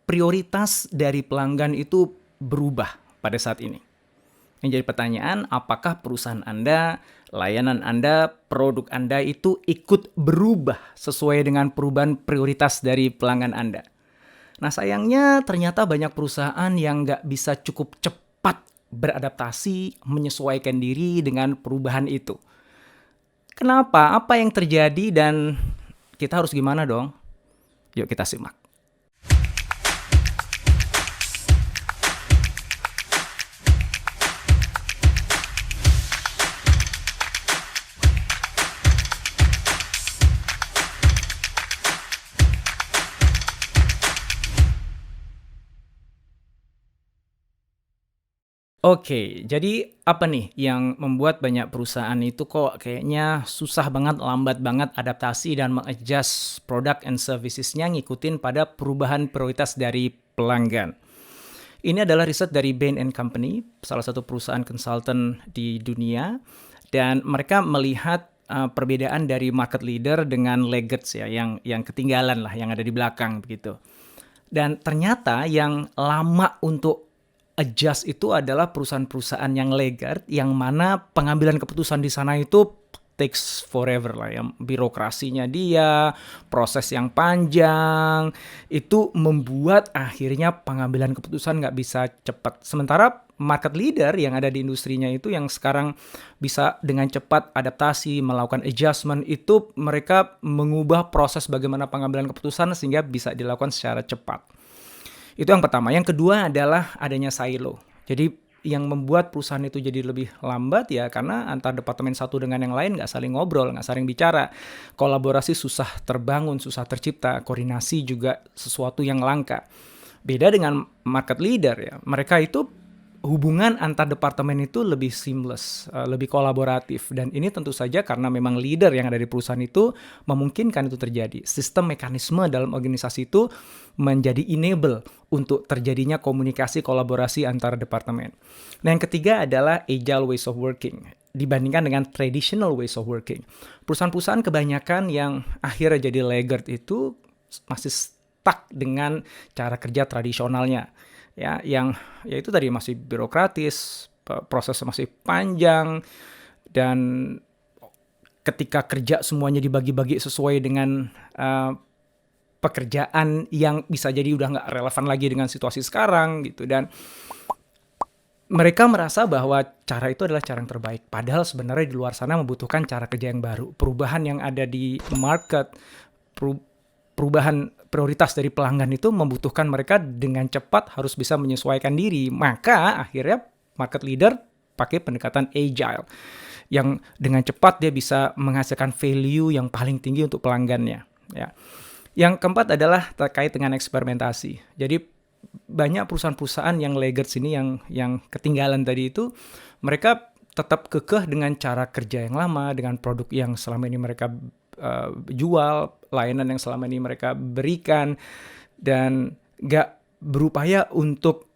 prioritas dari pelanggan itu berubah pada saat ini. Yang jadi pertanyaan, apakah perusahaan Anda, layanan Anda, produk Anda itu ikut berubah sesuai dengan perubahan prioritas dari pelanggan Anda? Nah, sayangnya ternyata banyak perusahaan yang nggak bisa cukup cepat beradaptasi, menyesuaikan diri dengan perubahan itu. Kenapa? Apa yang terjadi dan kita harus gimana dong? Yuk kita simak. Oke, jadi apa nih yang membuat banyak perusahaan itu kok kayaknya susah banget, lambat banget adaptasi dan mengadjust product and services-nya ngikutin pada perubahan prioritas dari pelanggan. Ini adalah riset dari Bain & Company, salah satu perusahaan konsultan di dunia, dan mereka melihat perbedaan dari market leader dengan laggards ya, yang ketinggalan lah, yang ada di belakang begitu. Dan ternyata yang lama untuk adjust itu adalah perusahaan-perusahaan yang laggard, yang mana pengambilan keputusan di sana itu takes forever lah ya. Birokrasinya dia, proses yang panjang, itu membuat akhirnya pengambilan keputusan nggak bisa cepat. Sementara market leader yang ada di industrinya itu yang sekarang bisa dengan cepat adaptasi, melakukan adjustment, itu mereka mengubah proses bagaimana pengambilan keputusan sehingga bisa dilakukan secara cepat. Itu yang pertama. Yang kedua adalah adanya silo. Jadi yang membuat perusahaan itu jadi lebih lambat ya karena antar departemen satu dengan yang lain nggak saling ngobrol, nggak saling bicara. Kolaborasi susah terbangun, susah tercipta. Koordinasi juga sesuatu yang langka. Beda dengan market leader ya. Mereka itu hubungan antar departemen itu lebih seamless, lebih kolaboratif. Dan ini tentu saja karena memang leader yang ada di perusahaan itu memungkinkan itu terjadi. Sistem mekanisme dalam organisasi itu menjadi enable untuk terjadinya komunikasi kolaborasi antar departemen. Nah, yang ketiga adalah agile ways of working dibandingkan dengan traditional ways of working. Perusahaan-perusahaan kebanyakan yang akhirnya jadi laggard itu masih stuck dengan cara kerja tradisionalnya. Ya, yang itu tadi masih birokratis, proses masih panjang, dan ketika kerja semuanya dibagi-bagi sesuai dengan pekerjaan yang bisa jadi udah nggak relevan lagi dengan situasi sekarang gitu. Dan mereka merasa bahwa cara itu adalah cara yang terbaik. Padahal sebenarnya di luar sana membutuhkan cara kerja yang baru. Perubahan yang ada di market, perubahan prioritas dari pelanggan itu membutuhkan mereka dengan cepat harus bisa menyesuaikan diri. Maka akhirnya market leader pakai pendekatan agile yang dengan cepat dia bisa menghasilkan value yang paling tinggi untuk pelanggannya. Ya. Yang keempat adalah terkait dengan eksperimentasi. Jadi banyak perusahaan-perusahaan yang laggard sini yang ketinggalan tadi itu mereka tetap kekeh dengan cara kerja yang lama, dengan produk yang selama ini mereka jual, layanan yang selama ini mereka berikan, dan gak berupaya untuk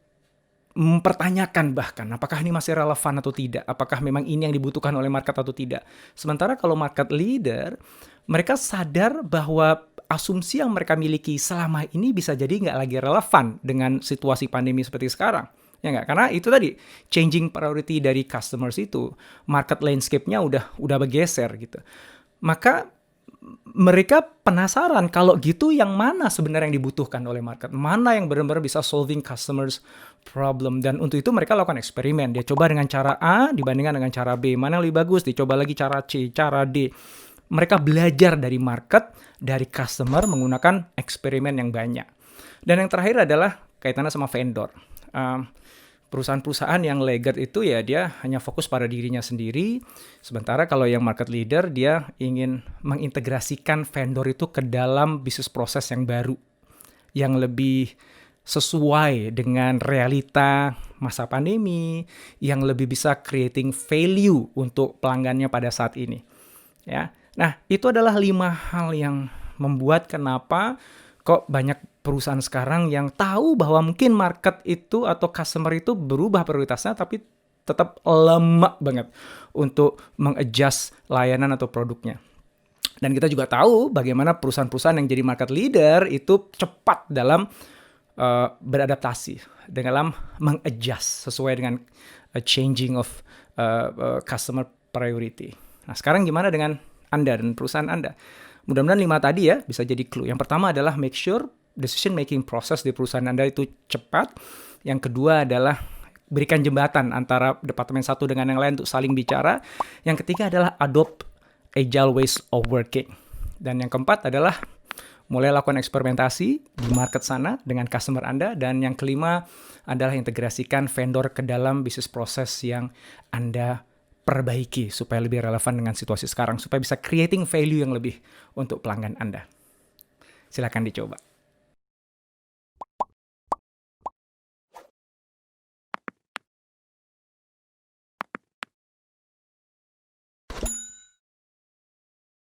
mempertanyakan bahkan apakah ini masih relevan atau tidak, apakah memang ini yang dibutuhkan oleh market atau tidak. Sementara kalau market leader, mereka sadar bahwa asumsi yang mereka miliki selama ini bisa jadi nggak lagi relevan dengan situasi pandemi seperti sekarang. Ya nggak? Karena itu tadi, changing priority dari customers itu, market landscape-nya udah bergeser gitu. Maka mereka penasaran kalau gitu yang mana sebenarnya yang dibutuhkan oleh market, mana yang benar-benar bisa solving customers problem. Dan untuk itu mereka lakukan eksperimen. Dia coba dengan cara A dibandingkan dengan cara B, mana yang lebih bagus, dicoba lagi cara C, cara D. Mereka belajar dari market, dari customer menggunakan eksperimen yang banyak. Dan yang terakhir adalah kaitannya sama vendor. Perusahaan-perusahaan yang laggard itu ya dia hanya fokus pada dirinya sendiri. Sementara kalau yang market leader dia ingin mengintegrasikan vendor itu ke dalam bisnis proses yang baru, yang lebih sesuai dengan realita masa pandemi, yang lebih bisa creating value untuk pelanggannya pada saat ini. Ya. Nah, itu adalah 5 hal yang membuat kenapa kok banyak perusahaan sekarang yang tahu bahwa mungkin market itu atau customer itu berubah prioritasnya tapi tetap lama banget untuk mengadjust layanan atau produknya. Dan kita juga tahu bagaimana perusahaan-perusahaan yang jadi market leader itu cepat dalam beradaptasi dalam mengadjust sesuai dengan changing of customer priority. Nah, sekarang gimana dengan Anda dan perusahaan Anda? Mudah-mudahan 5 tadi ya bisa jadi clue. Yang pertama adalah make sure decision making process di perusahaan Anda itu cepat. Yang kedua adalah berikan jembatan antara departemen satu dengan yang lain untuk saling bicara. Yang ketiga adalah adopt agile ways of working. Dan yang keempat adalah mulai lakukan eksperimentasi di market sana dengan customer Anda. Dan yang kelima adalah integrasikan vendor ke dalam bisnis proses yang Anda perbaiki supaya lebih relevan dengan situasi sekarang, supaya bisa creating value yang lebih untuk pelanggan Anda. Silakan dicoba.